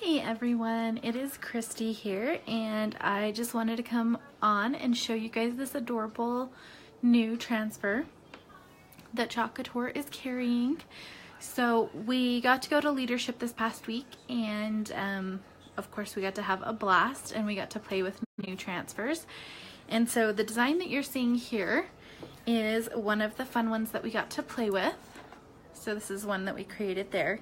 Hey everyone, it is Christy here, and I just wanted to come on and show you guys this adorable new transfer that Couture is carrying. So we got to go to leadership this past week, and of course we got to have a blast and we got to play with new transfers. And so the design that you're seeing here is one of the fun ones that we got to play with. So this is one that we created there.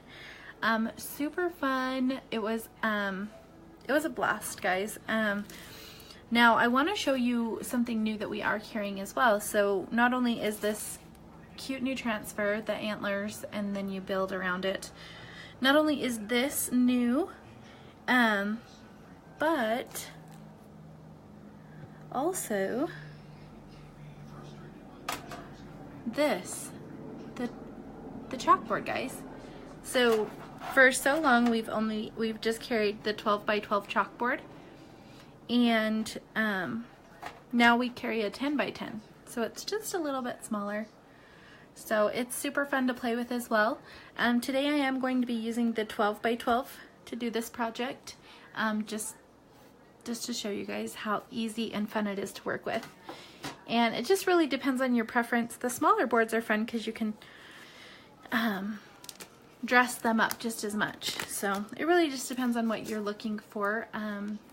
Super fun. It was a blast, guys. Now I want to show you something new that we are carrying as well. So not only is this cute new transfer, the antlers, and then you build around it. Not only is this new, but also this, the chalkboard, guys. So for so long we've just carried the 12 by 12 chalkboard, and now we carry a 10 by 10, so it's just a little bit smaller. So it's super fun to play with as well. Today I am going to be using the 12 by 12 to do this project, just to show you guys how easy and fun it is to work with. And it just really depends on your preference. The smaller boards are fun because you can dress them up just as much. So it really just depends on what you're looking for.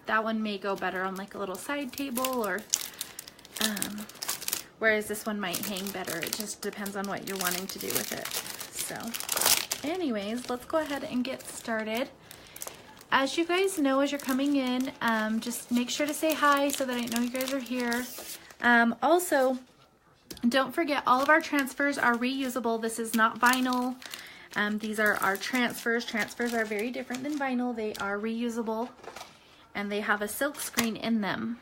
That one may go better on like a little side table, or whereas this one might hang better. It just depends on what you're wanting to do with it. So anyways, let's go ahead and get started. As you guys know, as you're coming in, just make sure to say hi so that I know you guys are here. Also, don't forget, all of our transfers are reusable. This is not vinyl. These are our transfers. Transfers are very different than vinyl. They are reusable, and they have a silk screen in them.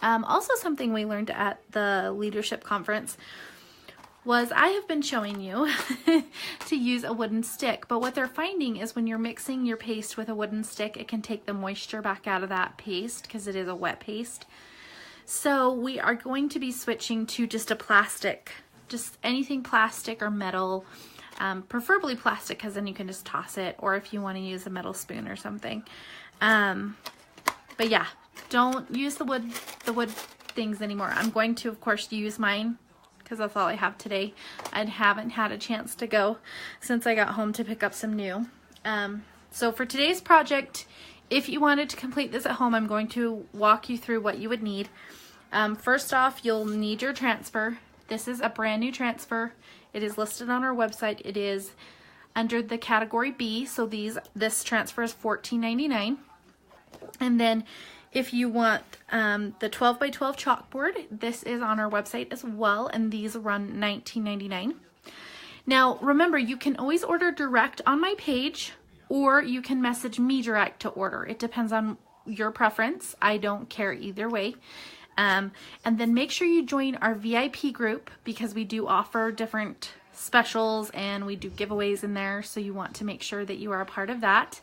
Also, something we learned at the leadership conference was I have been showing you to use a wooden stick, but what they're finding is when you're mixing your paste with a wooden stick, it can take the moisture back out of that paste because it is a wet paste. So we are going to be switching to just a plastic, just anything plastic or metal, preferably plastic because then you can just toss it, or if you want to use a metal spoon or something. But yeah, don't use the wood things anymore. I'm going to, of course, use mine because that's all I have today. I haven't had a chance to go since I got home to pick up some new. So for today's project, if you wanted to complete this at home, I'm going to walk you through what you would need. First off, you'll need your transfer. This is a brand new transfer. It is listed on our website. It is under the category B, so this transfer is $14.99. And then if you want the 12 by 12 chalkboard, this is on our website as well, and these run $19.99. Now remember, you can always order direct on my page, or you can message me direct to order. It depends on your preference. I don't care either way. And then make sure you join our VIP group, because we do offer different specials and we do giveaways in there, so you want to make sure that you are a part of that.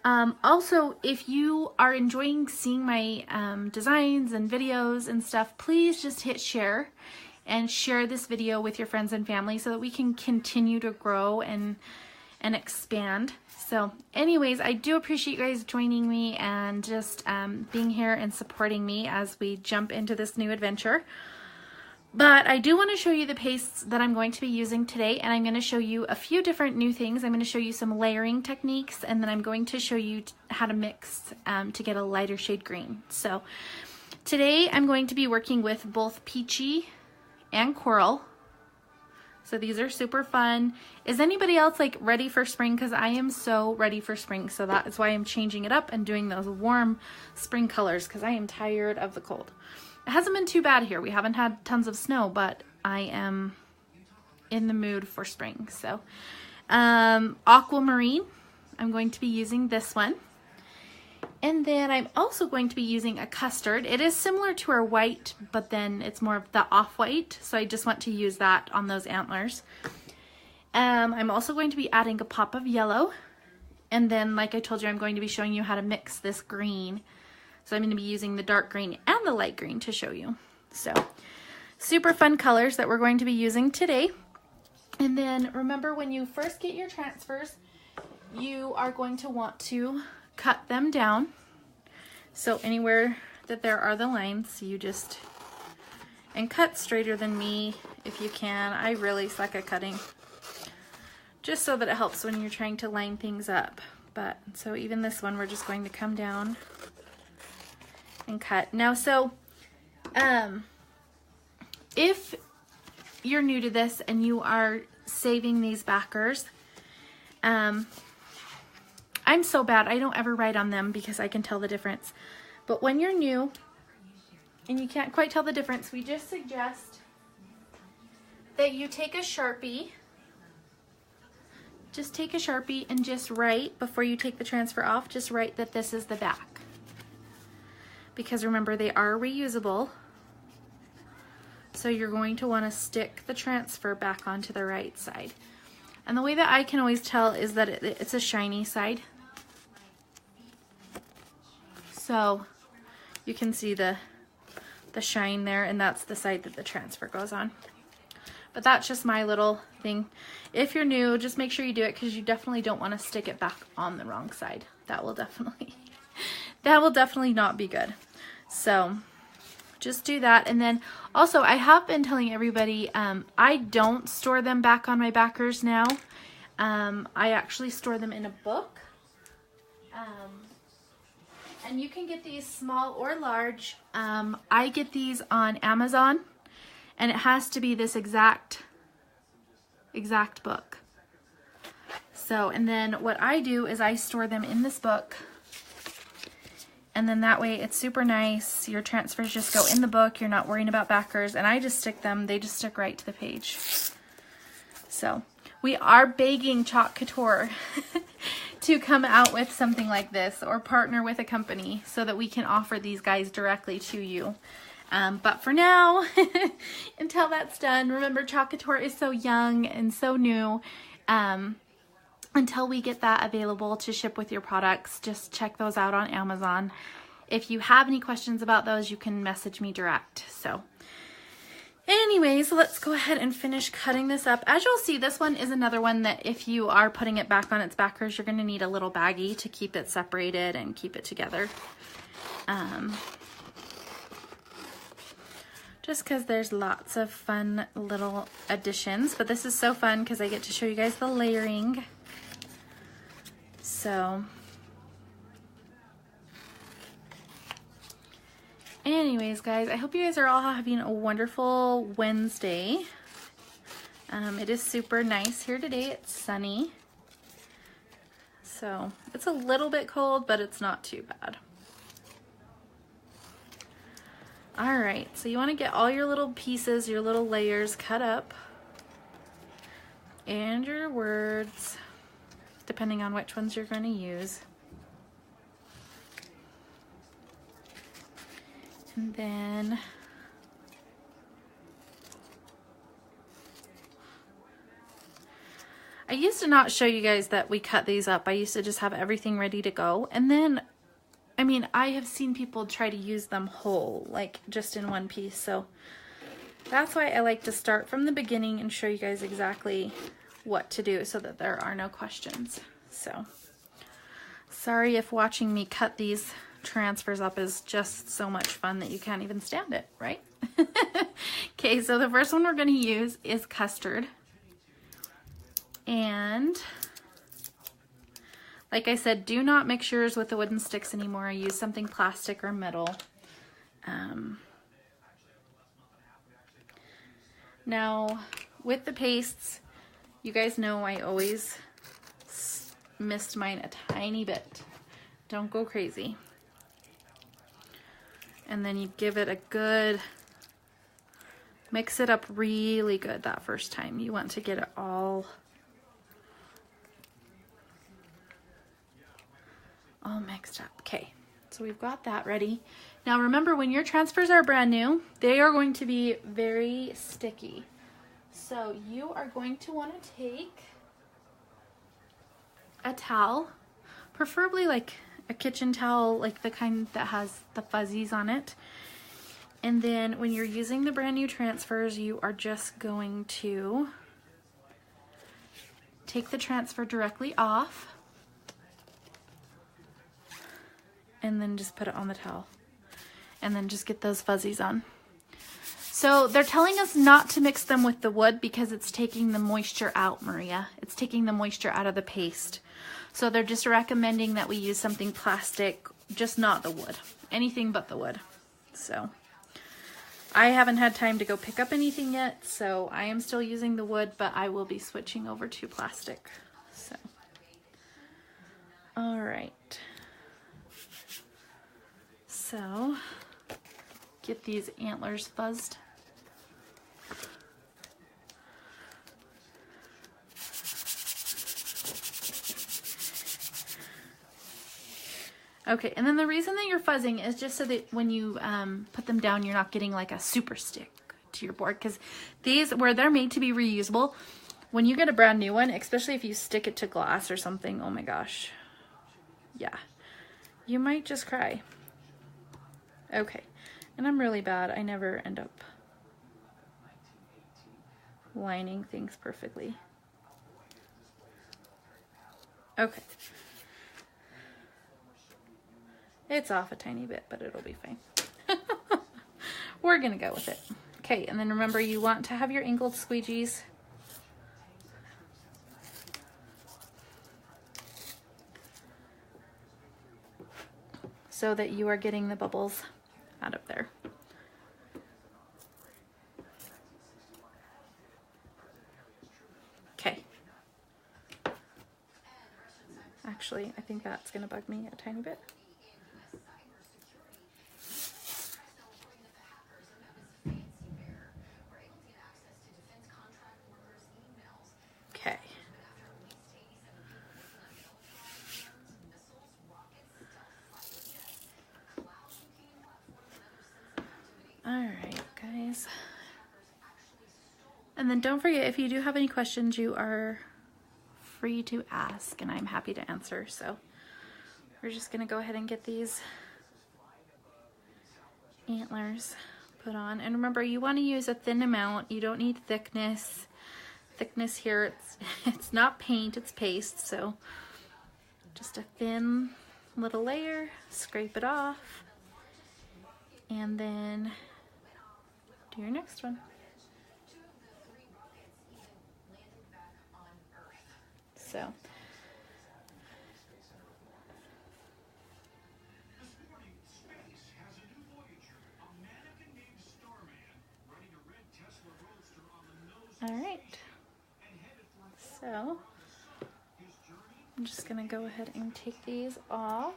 Also, if you are enjoying seeing my designs and videos and stuff, please just hit share and share this video with your friends and family so that we can continue to grow and expand. So anyways, I do appreciate you guys joining me and just being here and supporting me as we jump into this new adventure. But I do want to show you the pastes that I'm going to be using today, and I'm going to show you a few different new things. I'm going to show you some layering techniques, and then I'm going to show you how to mix to get a lighter shade green. So today I'm going to be working with both peachy and coral. So these are super fun. Is anybody else like ready for spring? Because I am so ready for spring. So that is why I'm changing it up and doing those warm spring colors, because I am tired of the cold. It hasn't been too bad here. We haven't had tons of snow, but I am in the mood for spring. So Aquamarine, I'm going to be using this one. And then I'm also going to be using a custard. It is similar to our white, but then it's more of the off-white. So I just want to use that on those antlers. I'm also going to be adding a pop of yellow. And then, like I told you, I'm going to be showing you how to mix this green. So I'm going to be using the dark green and the light green to show you. So super fun colors that we're going to be using today. And then remember, when you first get your transfers, you are going to want to cut them down. So anywhere that there are the lines, you just, and cut straighter than me if you can. I really suck at cutting, just so that it helps when you're trying to line things up. But so even this one, we're just going to come down and cut. Now, so if you're new to this and you are saving these backers, I'm so bad, I don't ever write on them because I can tell the difference. But when you're new and you can't quite tell the difference, we just suggest that you take a Sharpie. Just take a Sharpie and just write, before you take the transfer off, just write that this is the back. Because remember, they are reusable. So you're going to want to stick the transfer back onto the right side. And the way that I can always tell is that it's a shiny side. So you can see the shine there, and that's the side that the transfer goes on. But that's just my little thing. If you're new, just make sure you do it, because you definitely don't want to stick it back on the wrong side. That will definitely not be good. So just do that. And then also, I have been telling everybody, I don't store them back on my backers now. I actually store them in a book. And you can get these small or large. I get these on Amazon, and it has to be this exact book. So, and then what I do is I store them in this book, and then that way it's super nice. Your transfers just go in the book. You're not worrying about backers, and I just stick them, they just stick right to the page. So we are begging Couture to come out with something like this, or partner with a company so that we can offer these guys directly to you. But for now, until that's done, remember Couture is so young and so new. Until we get that available to ship with your products, just check those out on Amazon. If you have any questions about those, you can message me direct. So anyways, let's go ahead and finish cutting this up. As you'll see, this one is another one that if you are putting it back on its backers, you're going to need a little baggie to keep it separated and keep it together. Just because there's lots of fun little additions. But this is so fun because I get to show you guys the layering. So anyways, guys, I hope you guys are all having a wonderful Wednesday. It is super nice here today. It's sunny. So it's a little bit cold, but it's not too bad. All right, so you want to get all your little pieces, your little layers cut up, and your words, depending on which ones you're going to use. And then I used to not show you guys that we cut these up. I used to just have everything ready to go. And then, I mean, I have seen people try to use them whole, like just in one piece. So that's why I like to start from the beginning and show you guys exactly what to do so that there are no questions. So sorry if watching me cut these transfers up is just so much fun that you can't even stand it, right? Okay, so the first one we're going to use is custard. And like I said, do not mix yours with the wooden sticks anymore. Use something plastic or metal. Now, with the pastes, you guys know I always missed mine a tiny bit. Don't go crazy. And then you give it a good, mix it up really good that first time. You want to get it all mixed up. Okay, so we've got that ready. Now remember, when your transfers are brand new, they are going to be very sticky. So you are going to want to take a towel, preferably like a kitchen towel, like the kind that has the fuzzies on it. And then when you're using the brand new transfers, you are just going to take the transfer directly off. and then just put it on the towel. And then just get those fuzzies on. So they're telling us not to mix them with the wood because it's taking the moisture out, Maria. It's taking the moisture out of the paste. So they're just recommending that we use something plastic, just not the wood. Anything but the wood. So I haven't had time to go pick up anything yet, so I am still using the wood, but I will be switching over to plastic. So, all right. So, get these antlers fuzzed. Okay, and then the reason that you're fuzzing is just so that when you put them down, you're not getting like a super stick to your board, because these, where they're made to be reusable, when you get a brand new one, especially if you stick it to glass or something, oh my gosh, yeah, you might just cry. Okay, and I'm really bad. I never end up lining things perfectly. Okay. It's off a tiny bit, but it'll be fine. We're gonna go with it. Okay, and then remember, you want to have your angled squeegees. So that you are getting the bubbles out of there. Okay. Actually, I think that's gonna bug me a tiny bit. Okay. All right, guys. And then don't forget, if you do have any questions, you are free to ask, and I'm happy to answer. So we're just gonna go ahead and get these antlers put on. And remember, you want to use a thin amount. You don't need thickness. Thickness here, it's not paint, it's paste. So just a thin little layer, scrape it off, and then do your next one. So all right, so I'm just gonna go ahead and take these off.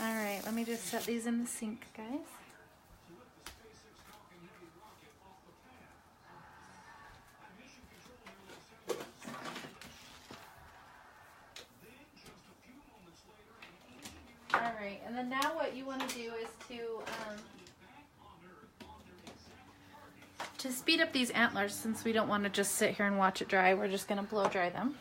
All right, let me just set these in the sink, guys. All right, and then now what you want to do is to speed up these antlers, since we don't want to just sit here and watch it dry, we're just going to blow dry them.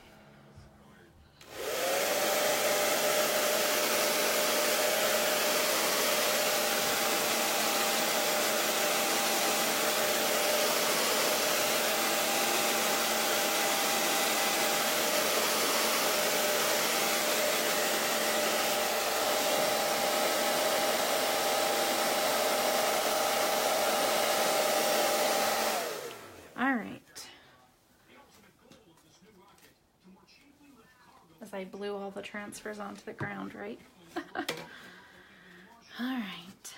I blew all the transfers onto the ground, right? All right.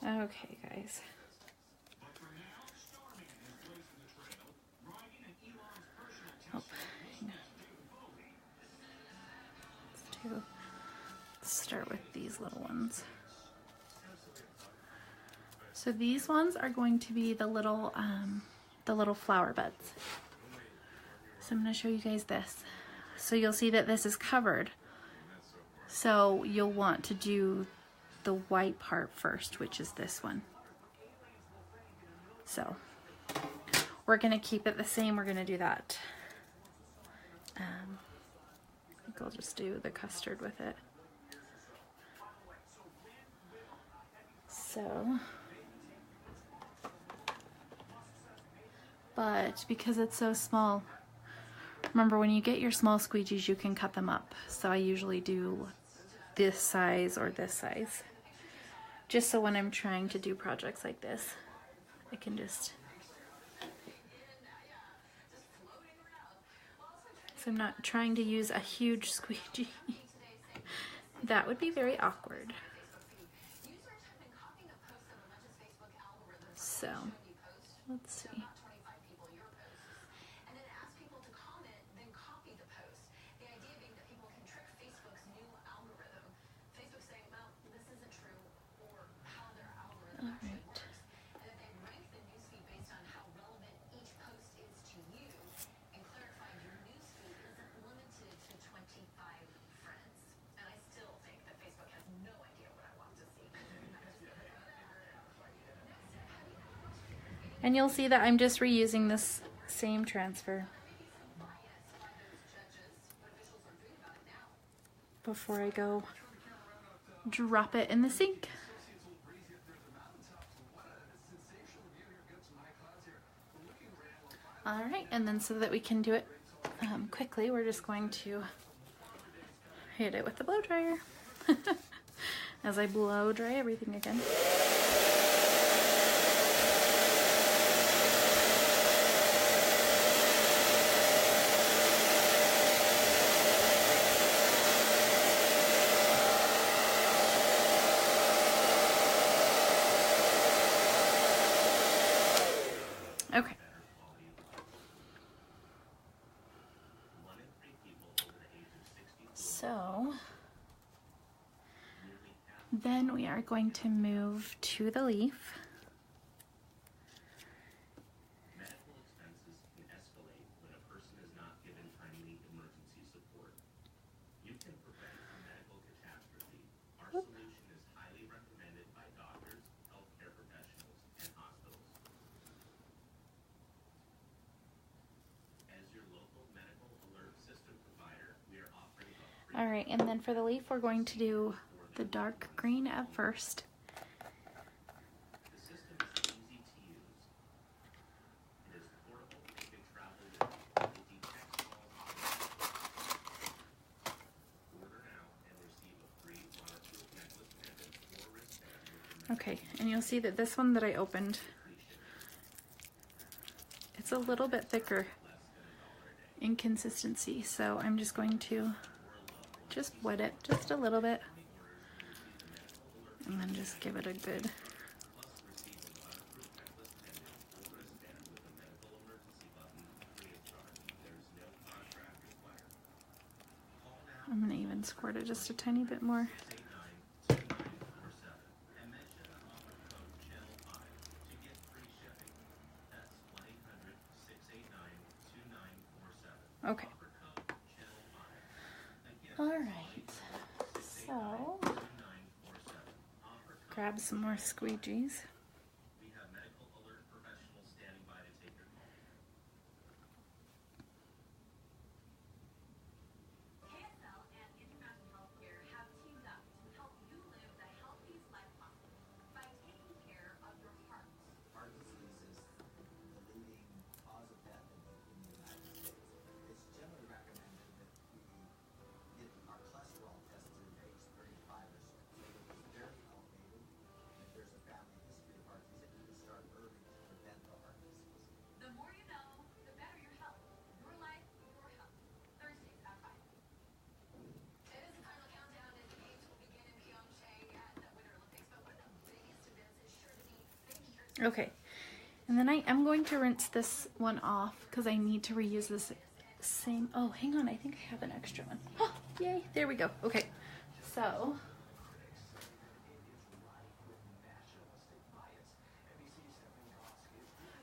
Okay, guys. Oh, hang on. Let's start with these little ones. So these ones are going to be the little flower buds. So I'm going to show you guys this. So you'll see that this is covered. So you'll want to do the white part first, which is this one. So we're going to keep it the same. We're going to do that. I think I'll just do the custard with it. So, but because it's so small, remember when you get your small squeegees, you can cut them up. So I usually do this size or this size, just so when I'm trying to do projects like this, I can just, so I'm not trying to use a huge squeegee. That would be very awkward. So, let's see. And you'll see that I'm just reusing this same transfer before I go drop it in the sink. All right, and then so that we can do it quickly, we're just going to hit it with the blow dryer as I blow dry everything again. Okay. So then we are going to move to the leaf. Medical expenses can escalate when a person is not given timely emergency support. You can prevent a medical catastrophe. Our solution is highly recommended by doctors, healthcare professionals, and hospitals. As your local medical alert system provider, we are offering a free. All right, and then for the leaf, we're going to do the dark green at first. The system is easy to use. It is portable and can travel with. It detects falls. Order now and receive a free waterproof necklace pendant or wristband with your Okay, and you'll see that this one that I opened, it's a little bit thicker in consistency, so I'm just going to just wet it just a little bit and then just give it a good I'm going to even squirt it just a tiny bit more. Okay. All right. So, grab some more squeegees. We have medical alert professionals standing by to take your call. KSL and International Healthcare have teamed up to help you live the healthiest life possible by taking care of your heart. Heart disease is the leading cause of death in the United States. It's generally recommended that we get our cholesterol tested at age 35 or so. So if it's very elevated, and if there's a family history of heart disease, we can start early to prevent the heart disease. The more you know, the better your health. Your life, your health. Thursdays at 5. It is the final countdown as the games will begin in Pyeongchang at the Winter Olympics. But one of the biggest events is sure to be figures. Okay. And then I am going to rinse this one off because I need to reuse this same. Oh, hang on. I think I have an extra one. Oh, yay. There we go. Okay. So,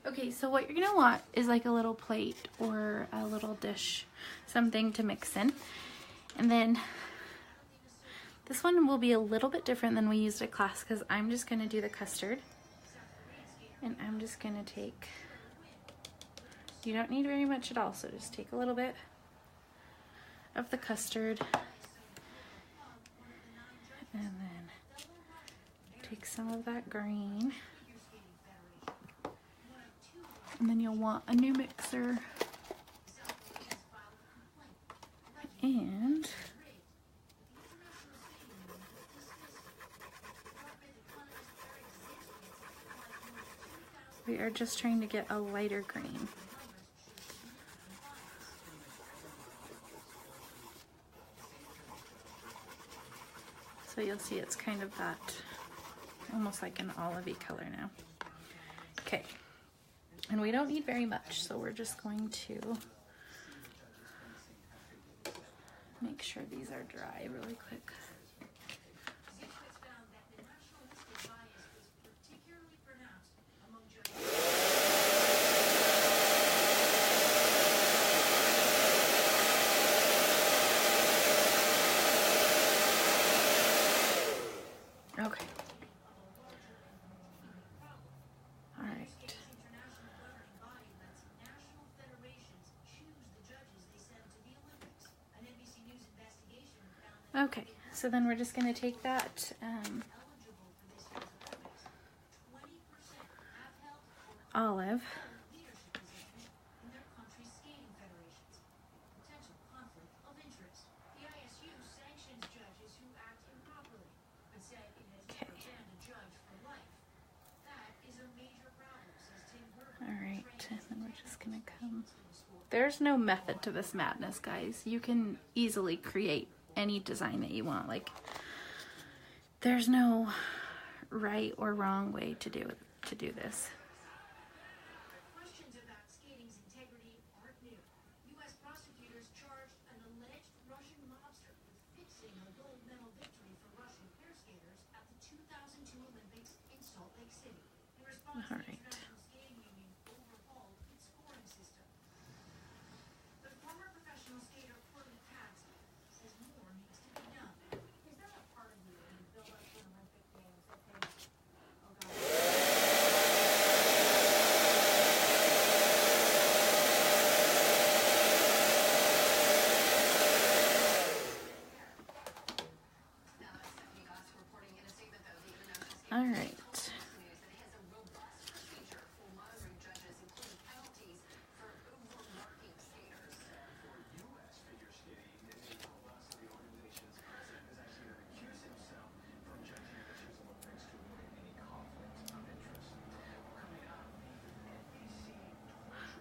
okay, so what you're going to want is like a little plate or a little dish, something to mix in. And then this one will be a little bit different than we used at class because I'm just going to do the custard. And I'm just going to take, you don't need very much at all, so just take a little bit of the custard and then Take some of that green. And then you'll want a new mixer. And we are just trying to get a lighter green. So you'll see it's kind of that, almost like an olivey color now. Okay, and we don't need very much, so we're just going to make sure these are dry really quick. Okay. All right. Okay, so then we're just going to take that olive. Alright, and then we're just gonna come. There's no method to this madness, guys. You can easily create any design that you want. Like, there's no right or wrong way to do this. Questions about skating's integrity aren't new. U.S. prosecutors charged an alleged Russian mobster with fixing a gold medal victory for Russian pair skaters at the 2002 Olympics in Salt Lake City. In response, the International Skating Union overhauled its scoring system. But former professional skater Courtney Katz says more needs to be done. Is there a part of you when you build up to an Olympic Games that thinks, oh God, All right.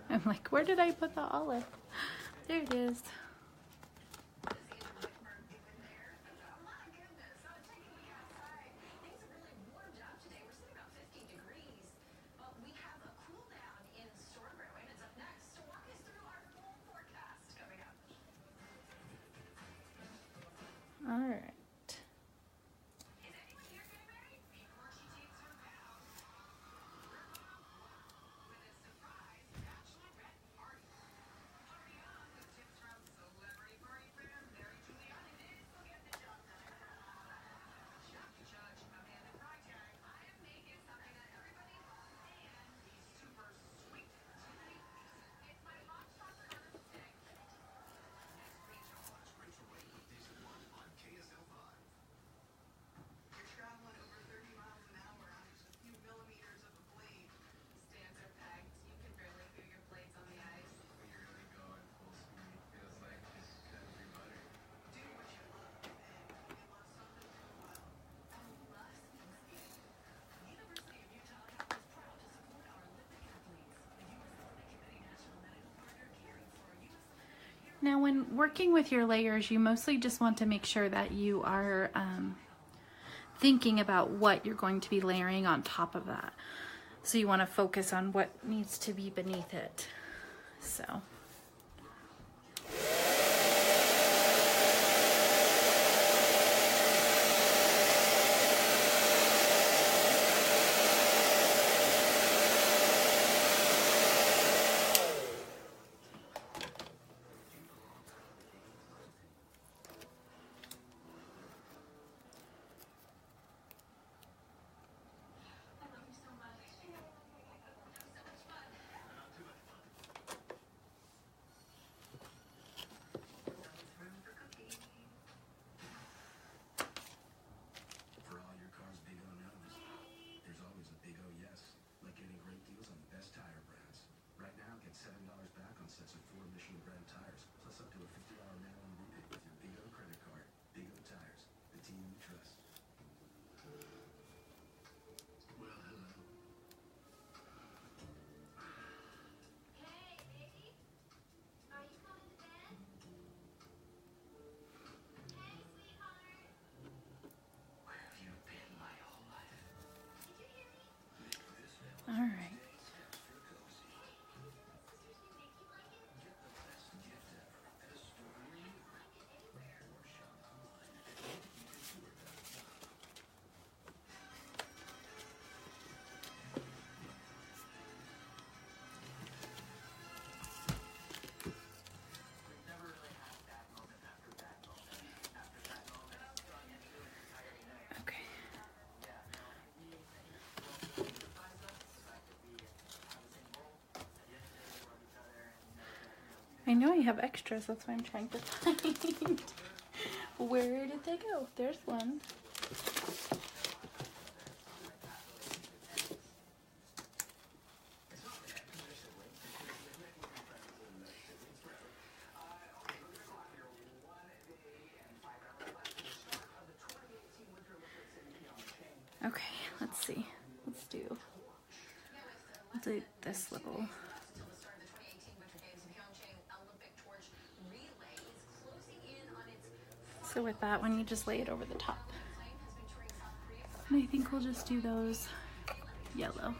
I'm like, where did I put the olive? There it is. All right. Now, when working with your layers, you mostly just want to make sure that you are thinking about what you're going to be layering on top of that. So you want to focus on what needs to be beneath it. So. I know I have extras, that's why I'm trying to find. Where did they go? There's one. Okay, let's see. Let's do this little. So with that one, you just lay it over the top. And I think we'll just do those yellow.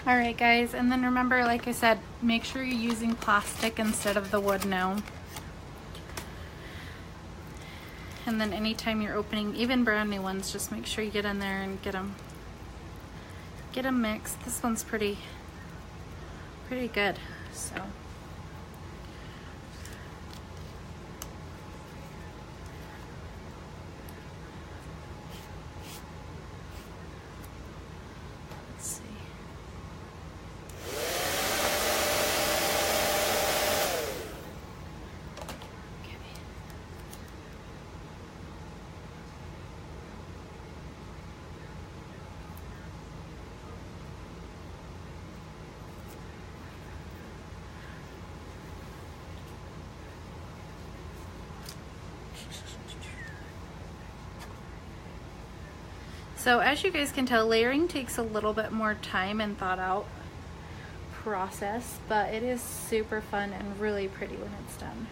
All right, guys, and then remember, like I said, make sure you're using plastic instead of the wood now. And then anytime you're opening, even brand new ones, just make sure you get in there and get them mixed. This one's pretty good, so. So as you guys can tell, layering takes a little bit more time and thought out process, but it is super fun and really pretty when it's done.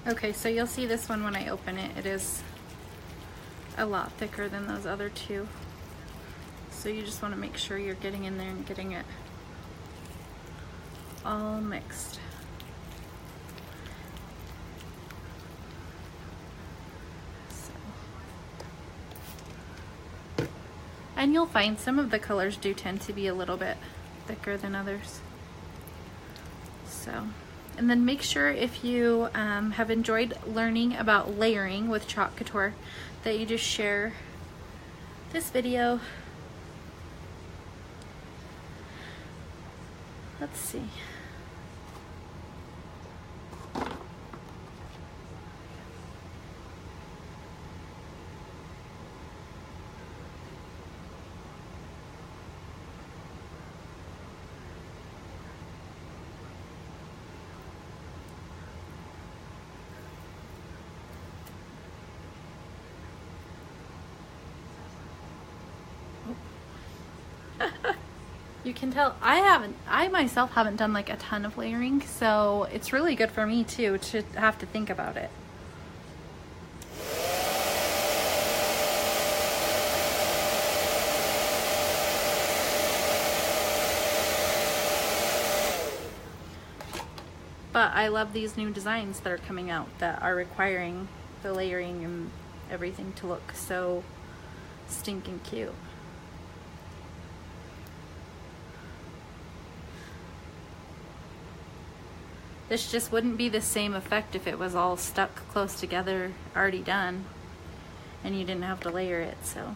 Okay, so you'll see this one when I open it. It is a lot thicker than those other two. So you just want to make sure you're getting in there and getting it all mixed. And you'll find some of the colors do tend to be a little bit thicker than others. So, and then make sure if you have enjoyed learning about layering with Chalk Couture that you just share this video. Let's see. You can tell I myself haven't done like a ton of layering, so it's really good for me too to have to think about it. But I love these new designs that are coming out that are requiring the layering and everything to look so stinking cute. This just wouldn't be the same effect if it was all stuck close together, already done, and you didn't have to layer it, so.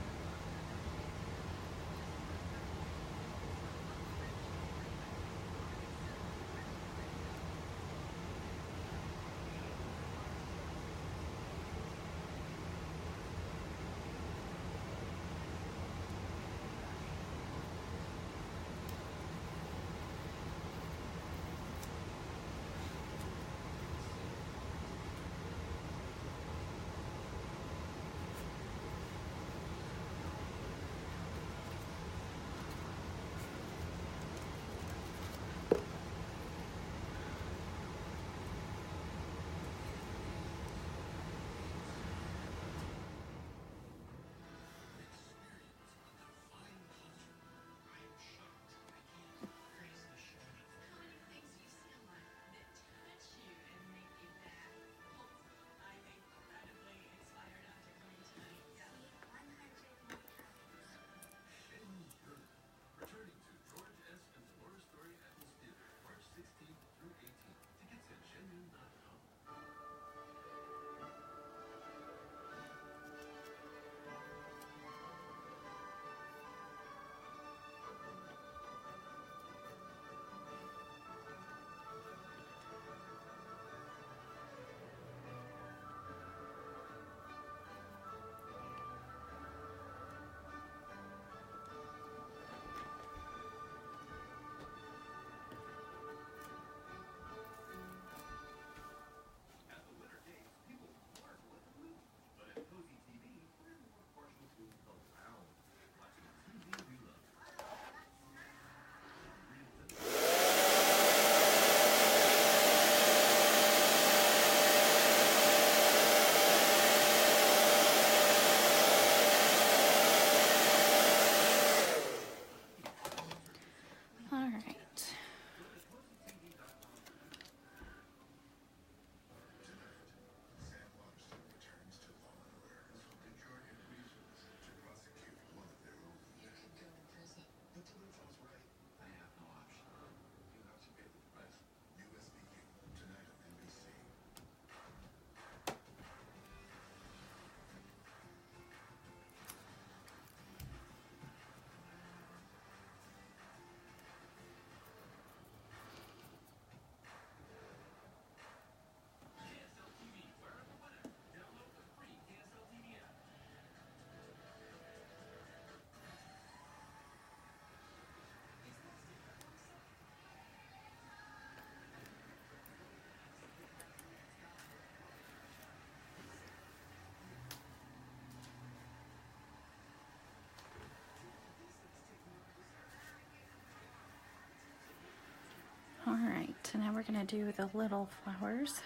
All right, so now we're gonna do the little flowers.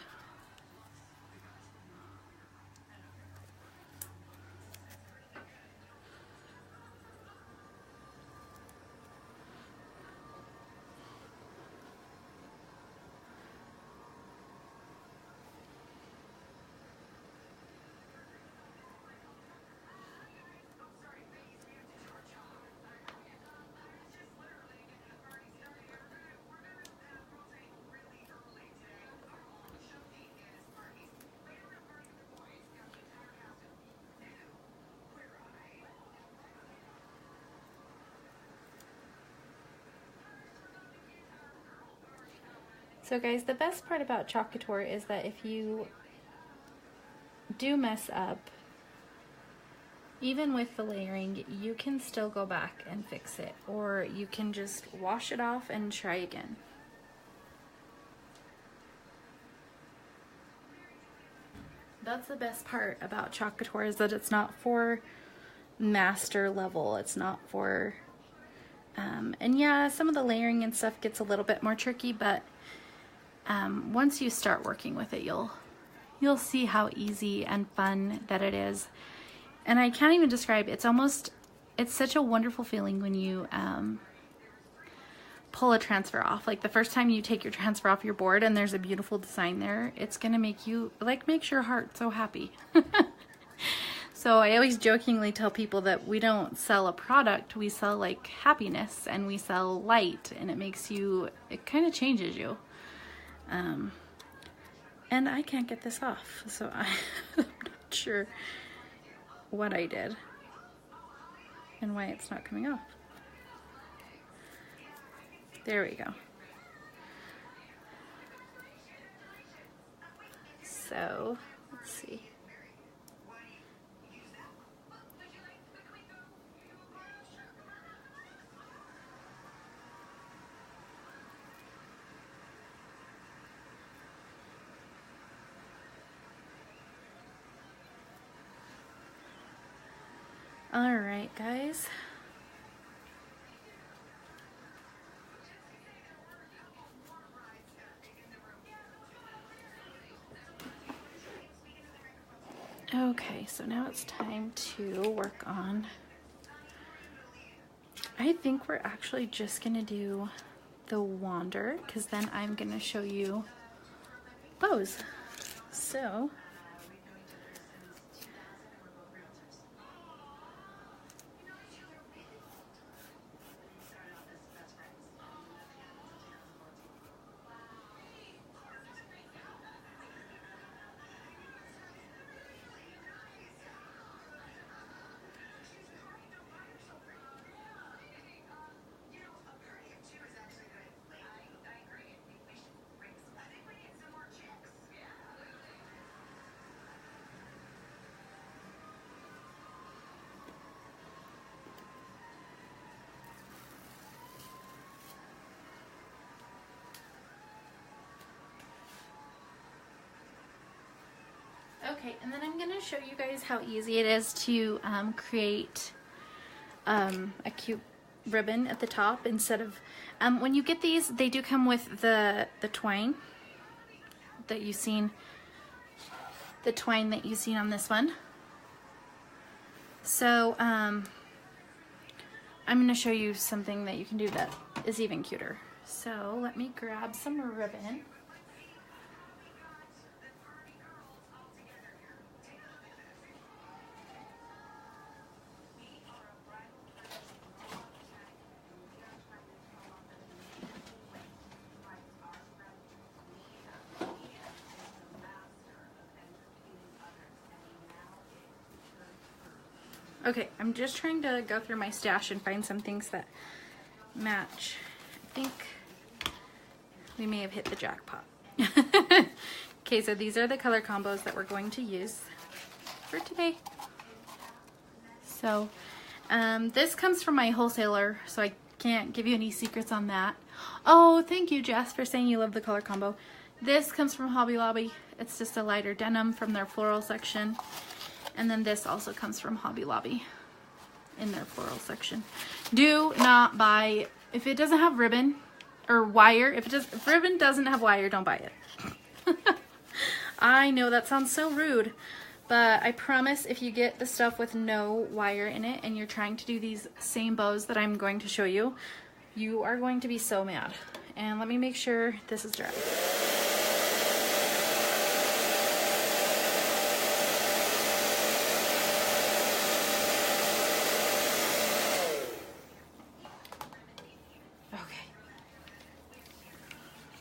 So guys, the best part about Couture is that if you do mess up, even with the layering, you can still go back and fix it, or you can just wash it off and try again. That's the best part about Couture, is that it's not for master level. It's not for, and yeah, some of the layering and stuff gets a little bit more tricky, but once you start working with it, you'll see how easy and fun that it is. And I can't even describe, it's such a wonderful feeling when you pull a transfer off. Like the first time you take your transfer off your board and there's a beautiful design there, it's gonna make you, like, makes your heart so happy. So I always jokingly tell people that we don't sell a product, we sell like happiness, and we sell light, and it makes you, it kind of changes you. And I can't get this off, so I'm not sure what I did and why it's not coming off. There we go. So let's see. All right, guys. Okay, so now it's time to work on, I think we're actually just gonna do the wander, because then I'm gonna show you bows. So okay, and then I'm going to show you guys how easy it is to create a cute ribbon at the top instead of, when you get these, they do come with the twine that you've seen, on this one. So I'm going to show you something that you can do that is even cuter. So let me grab some ribbon. Okay, I'm just trying to go through my stash and find some things that match. I think we may have hit the jackpot. Okay, so these are the color combos that we're going to use for today. So this comes from my wholesaler, so I can't give you any secrets on that. Oh, thank you, Jess, for saying you love the color combo. This comes from Hobby Lobby. It's just a lighter denim from their floral section. And then this also comes from Hobby Lobby in their floral section. Do not buy, if it doesn't have ribbon or wire, if ribbon doesn't have wire, don't buy it. I know that sounds so rude, but I promise if you get the stuff with no wire in it and you're trying to do these same bows that I'm going to show you, you are going to be so mad. And let me make sure this is dry.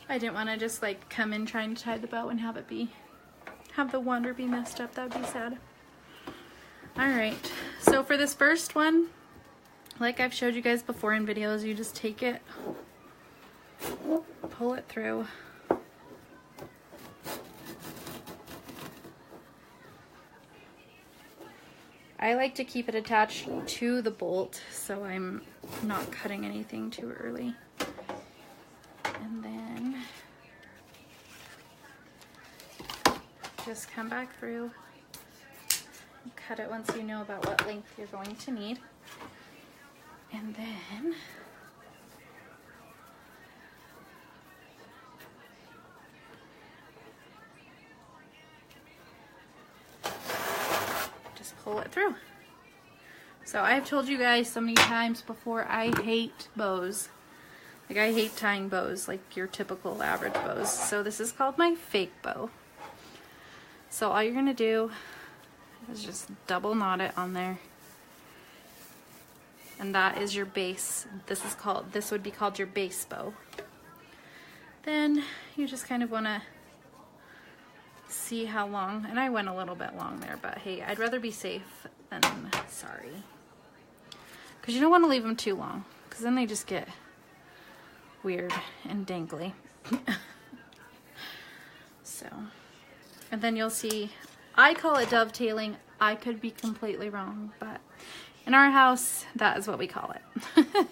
I didn't want to just like come in trying to tie the bow and have the wander be messed up. That would be sad. Alright, so for this first one, like I've showed you guys before in videos, you just take it, pull it through, I like to keep it attached to the bolt so I'm not cutting anything too early. And then just come back through and cut it once you know about what length you're going to need. And then just pull it through. So I've told you guys so many times before, I hate bows. Like, I hate tying bows like your typical average bows. So this is called my fake bow. So all you're gonna do is just double knot it on there. And that is your base. This would be called your base bow. Then you just kind of wanna see how long, and I went a little bit long there, but hey, I'd rather be safe than sorry. Because you don't want to leave them too long, because then they just get weird and dangly. So, and then you'll see, I call it dovetailing. I could be completely wrong, but in our house, that is what we call it.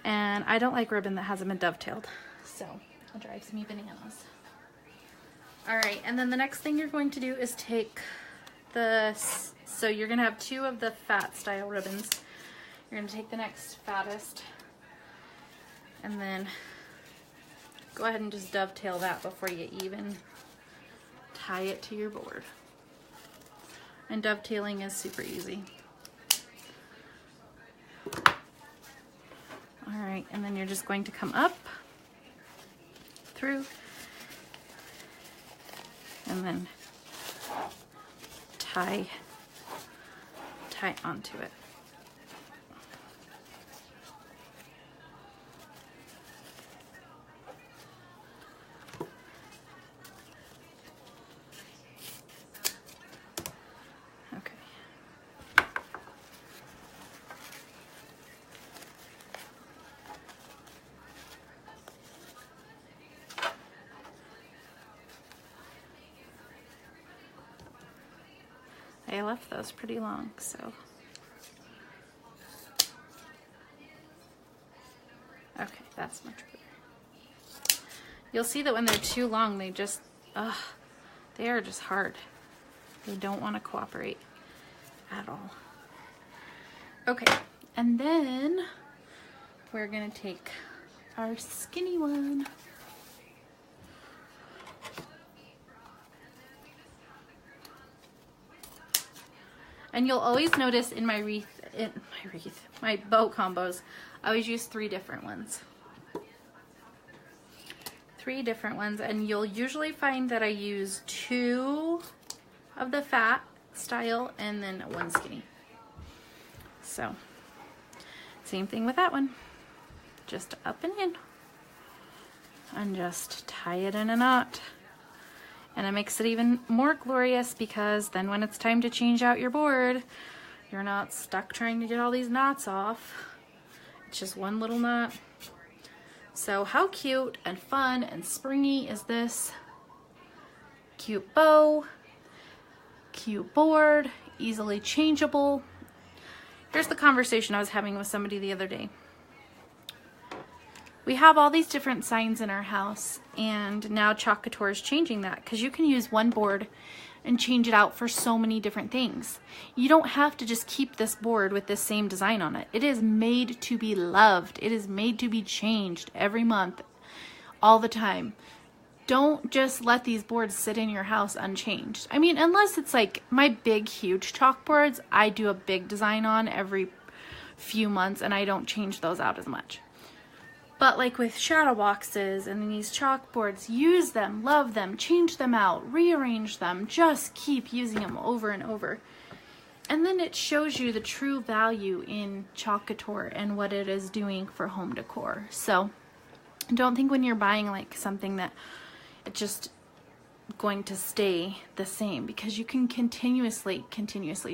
And I don't like ribbon that hasn't been dovetailed, so it drives me bananas. Alright, and then the next thing you're going to do is take so you're going to have 2 of the fat style ribbons. You're going to take the next fattest and then go ahead and just dovetail that before you even tie it to your board. And dovetailing is super easy. Alright, and then you're just going to come up through and then tie onto it. Okay. I left those pretty long, so. Okay, that's much better. You'll see that when they're too long, they are just hard. They don't want to cooperate at all. Okay, and then we're gonna take our skinny one. And you'll always notice in my my bow combos, I always use 3 different ones. 3 different ones, and you'll usually find that I use 2 of the fat style and then 1 skinny. So, same thing with that one. Just up and in. And just tie it in a knot. And it makes it even more glorious because then when it's time to change out your board, you're not stuck trying to get all these knots off. It's just one little knot. So how cute and fun and springy is this? Cute bow, cute board, easily changeable. Here's the conversation I was having with somebody the other day. We have all these different signs in our house, and now Couture is changing that because you can use one board and change it out for so many different things. You don't have to just keep this board with this same design on it. It is made to be loved. It is made to be changed every month, all the time. Don't just let these boards sit in your house unchanged. I mean, unless it's like my big, huge chalkboards, I do a big design on every few months, and I don't change those out as much. But like with shadow boxes and these chalkboards, use them, love them, change them out, rearrange them, just keep using them over and over. And then it shows you the true value in Couture and what it is doing for home decor. So don't think when you're buying like something that it's just going to stay the same, because you can continuously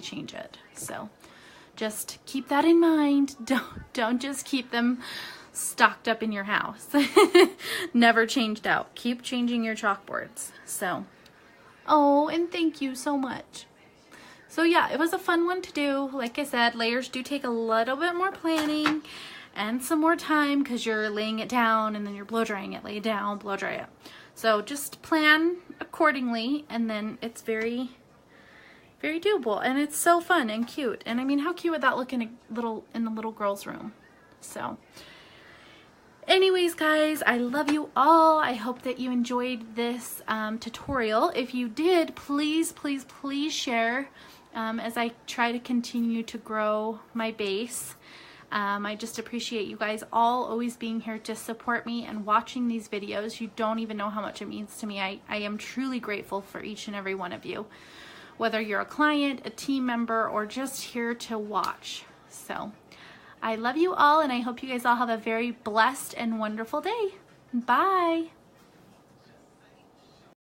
change it. So just keep that in mind. Don't just keep them stocked up in your house. Never changed out. Keep changing your chalkboards. So, oh, and thank you so much. So yeah, it was a fun one to do. Like I said, layers do take a little bit more planning and some more time because you're laying it down and then you're blow drying it, lay it down, blow dry it. So just plan accordingly, and then it's very, very doable, and it's so fun and cute. And I mean, how cute would that look in a little girl's room? So anyways, guys, I love you all. I hope that you enjoyed this tutorial. If you did, please, please, please share as I try to continue to grow my base. I just appreciate you guys all always being here to support me and watching these videos. You don't even know how much it means to me. I am truly grateful for each and every one of you, whether you're a client, a team member, or just here to watch. So I love you all, and I hope you guys all have a very blessed and wonderful day. Bye.